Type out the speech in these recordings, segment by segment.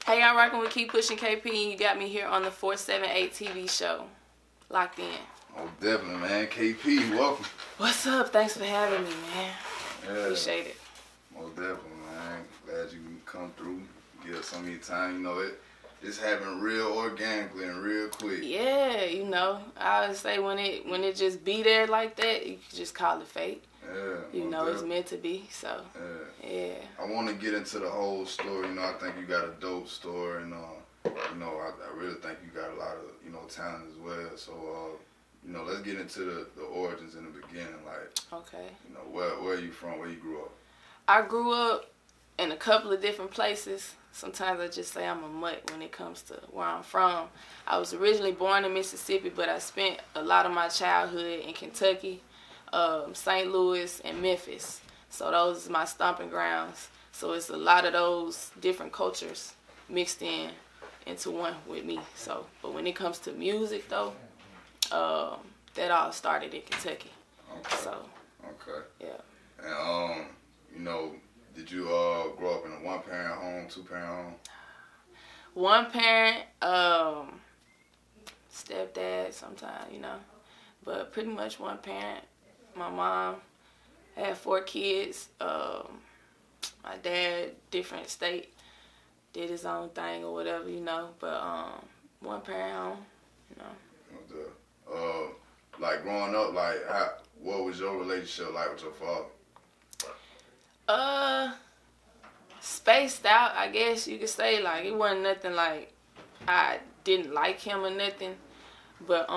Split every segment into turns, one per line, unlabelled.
Hey, y'all rocking with KeePushinKP, and you got me here on the 478 TV show. Locked in.
Oh, definitely, man. KP, welcome.
What's up? Thanks for having me, man.
Yeah.
Appreciate it.
Most definitely, man. Glad you come through, give some of your time. You know, it's happening real organically and real quick.
Yeah, you know, I would say when it just be there like that, you can just call it fate.
Yeah.
You know, it's meant to be, so. Yeah.
I want to get into the whole story. You know, I think you got a dope story, and you know, I really think you got a lot of, you know, talent as well. So, you know, let's get into the origins in the beginning. Like,
okay.
You know, where are you from? Where you grew up?
I grew up in a couple of different places. Sometimes I just say I'm a mutt when it comes to where I'm from. I was originally born in Mississippi, but I spent a lot of my childhood in Kentucky, St. Louis, and Memphis. So those are my stomping grounds. So it's a lot of those different cultures mixed into one with me. So, but when it comes to music, though, that all started in Kentucky.
Okay.
So.
Okay.
Yeah.
And you know, did you grow up in a one-parent home, two-parent home?
One parent, stepdad sometimes, you know, but pretty much one parent. My mom had 4 kids. My dad, different state, did his own thing or whatever, you know, but one parent home, you know.
Like growing up, like what was your relationship like with your father?
Spaced out, I guess you could say. Like, it wasn't nothing like I didn't like him or nothing, but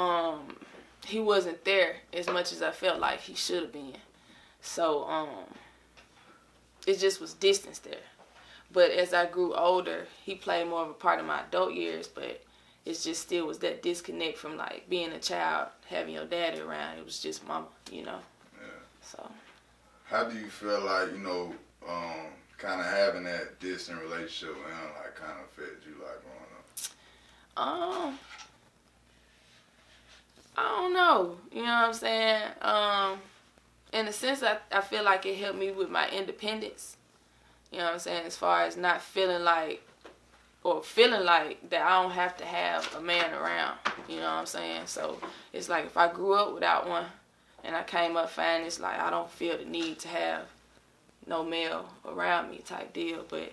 he wasn't there as much as I felt like he should have been. So it just was distance there. But as I grew older, he played more of a part in my adult years, but it just still was that disconnect from like being a child, having your daddy around. It was just mama, you know.
Yeah.
So.
How do you feel like, you know, kind of having that distant relationship and like kind of affected you like growing up?
I don't know. You know what I'm saying? In a sense, I feel like it helped me with my independence. You know what I'm saying? As far as not feeling like, or feeling like that I don't have to have a man around. You know what I'm saying? So it's like if I grew up without one and I came up fine, it's like I don't feel the need to have no male around me type deal. But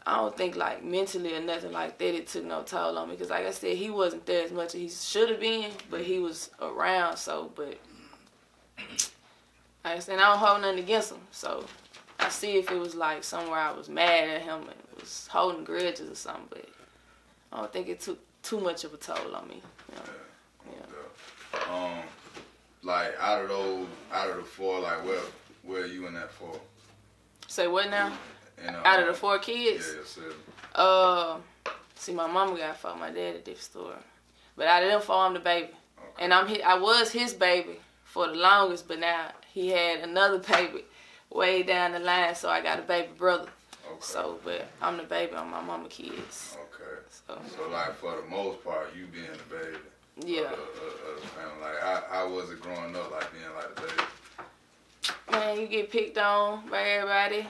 I don't think like mentally or nothing like that it took no toll on me. Because like I said, he wasn't there as much as he should have been, but he was around. So, but like I said, I don't hold nothing against him. So I see if it was like somewhere I was mad at him and was holding grudges or something, but I don't think it took too much of a toll on me. You know?
Yeah. Like out of the 4, like where are you in that 4?
Say what now?
And,
out of the 4 kids?
Yeah, yes,
see, my mama got 4, my dad a different story, but out of them 4, I'm the baby,
okay.
and I was his baby for the longest, but now he had another baby way down the line, so I got a baby brother.
Okay.
So, but I'm the baby on my mama kids.
Okay. So like for the most part, you being the baby.
Yeah.
Of the family. Like how was it growing up, like being like the baby?
Man, you get picked on by everybody.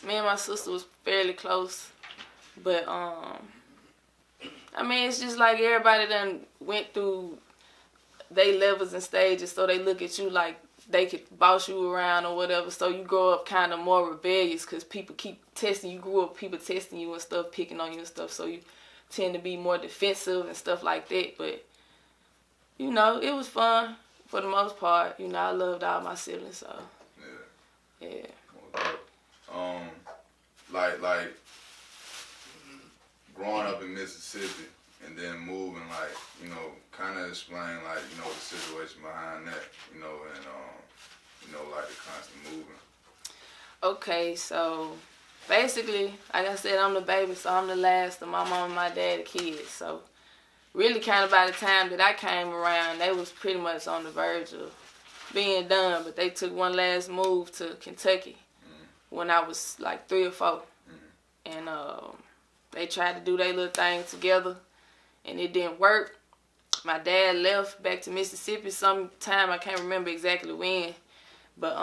Me and my sister was fairly close, but I mean, it's just like everybody done went through they levels and stages, so they look at you like they could boss you around or whatever. So you grow up kind of more rebellious because people keep testing you. Grew up people testing you and stuff, picking on you and stuff. So you tend to be more defensive and stuff like that. But you know, it was fun for the most part. You know, I loved all my siblings. So yeah.
Like growing up in Mississippi and then moving, like, you know, kind of explain, like, you know, the situation behind that, you know, and, you know, like the constant moving.
Okay, so basically, like I said, I'm the baby, so I'm the last of my mom and my dad kids. So really kind of by the time that I came around, they was pretty much on the verge of being done, but they took one last move to Kentucky when I was like 3 or 4. And they tried to do their little thing together, and it didn't work. My dad left back to Mississippi sometime, I can't remember exactly when, but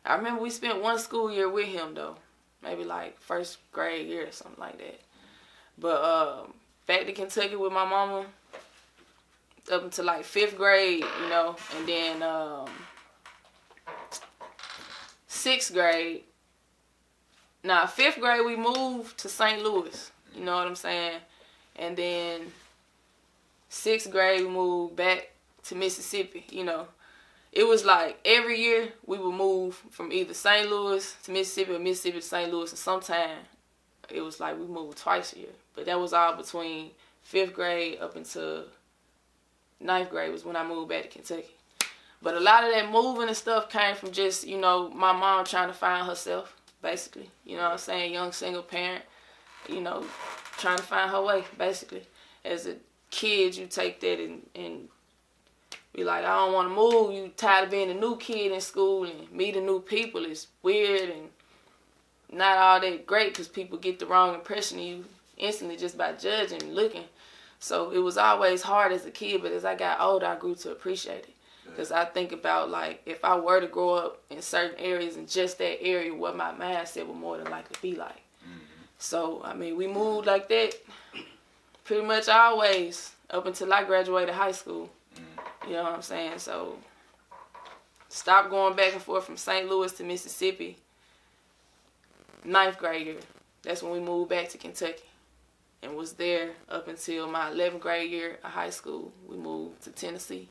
I remember we spent one school year with him though, maybe like first grade year or something like that. But back to Kentucky with my mama up until like 5th grade, you know, and then 6th grade. Now 5th grade we moved to St. Louis, you know what I'm saying, and then 6th grade we moved back to Mississippi, you know. It was like every year we would move from either St. Louis to Mississippi or Mississippi to St. Louis, and sometime it was like we moved twice a year. But that was all between 5th grade up until 9th grade was when I moved back to Kentucky. But a lot of that moving and stuff came from just, you know, my mom trying to find herself, basically. You know what I'm saying? Young single parent, you know, trying to find her way, basically. As a kid, you take that and be like, I don't want to move. You tired of being a new kid in school and meeting new people. It's weird and not all that great because people get the wrong impression of you instantly just by judging and looking. So it was always hard as a kid, but as I got older, I grew to appreciate it. Because I think about, like, if I were to grow up in certain areas in just that area, what my mindset would more than likely be like. So, I mean, we moved like that pretty much always up until I graduated high school. You know what I'm saying? So, stopped going back and forth from St. Louis to Mississippi. 9th grade year. That's when we moved back to Kentucky. And was there up until my 11th grade year of high school. We moved to Tennessee.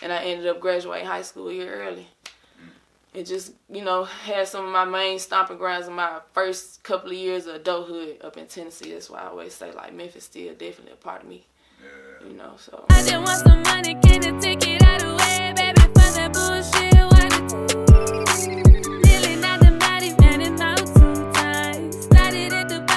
And I ended up graduating high school a year early. And just, you know, had some of my main stomping grounds in my first couple of years of adulthood up in Tennessee. That's why I always say, like, Memphis still definitely a part of me. Yeah. You know, so. I just want some money, can it take